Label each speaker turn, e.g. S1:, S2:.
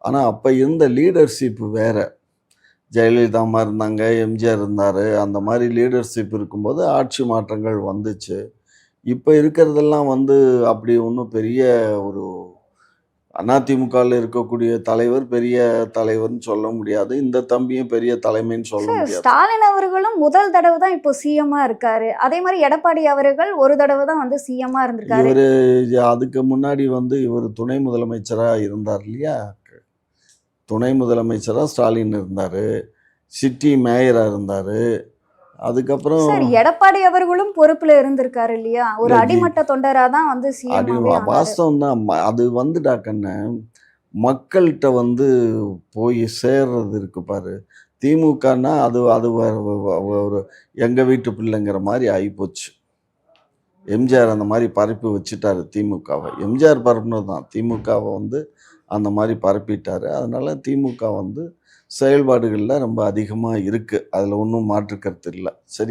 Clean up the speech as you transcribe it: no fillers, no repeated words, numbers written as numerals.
S1: ஆனால் அப்போ இருந்த லீடர்ஷிப் வேற. ஜெயலலிதா அம்மா இருந்தாங்க, எம்ஜிஆர் இருந்தார். அந்த மாதிரி லீடர்ஷிப் இருக்கும்போது ஆட்சி மாற்றங்கள் வந்துச்சு. இப்போ இருக்கிறதெல்லாம் அப்படி ஒன்றும் பெரிய ஒரு அதிமுகவில் இருக்கக்கூடிய தலைவர் பெரிய தலைவர்னு சொல்ல முடியாது. இந்த தம்பியும் பெரிய தலைமைன்னு சொல்ல
S2: சார்,
S1: முடியாது.
S2: ஸ்டாலின் அவர்களும் முதல் தடவை தான் இப்போ சிஎம்மா இருக்காரு. அதே மாதிரி எடப்பாடி அவர்கள் ஒரு தடவை தான் சிஎம்மா இருந்திருக்காரு.
S1: இவரு அதுக்கு முன்னாடி இவர் துணை முதலமைச்சரா இருந்தார் இல்லையா? துணை முதலமைச்சரா ஸ்டாலின் இருந்தாரு. சிட்டி மேயரா இருந்தாரு. அதுக்கப்புறம்
S2: சார், எடப்பாடி அவர்களும் பொறுப்புல இருந்திருக்காரு இல்லையா? ஒரு அடிமட்ட தொண்டரா தான் சிஎம்மாவே ஆனாரு.
S1: வாஸ்தவம் தான். அது டாக்கண்ண மக்கள்கிட்ட போய் சேர்றது இருக்கு பாரு. திமுகன்னா அது அது ஒரு எங்க வீட்டு பிள்ளைங்கிற மாதிரி ஆகிப்போச்சு. எம்ஜிஆர் அந்த மாதிரி பரப்பி வச்சுட்டாரு திமுகவை. எம்ஜிஆர் பரப்புனது தான். திமுகவை அந்த மாதிரி பரப்பிட்டாரு. அதனால திமுக செயல்பாடுகளில் ரொம்ப அதிகமாக இருக்குது. அதில் ஒன்றும் மாற்று கருத்து இல்லை. சரி.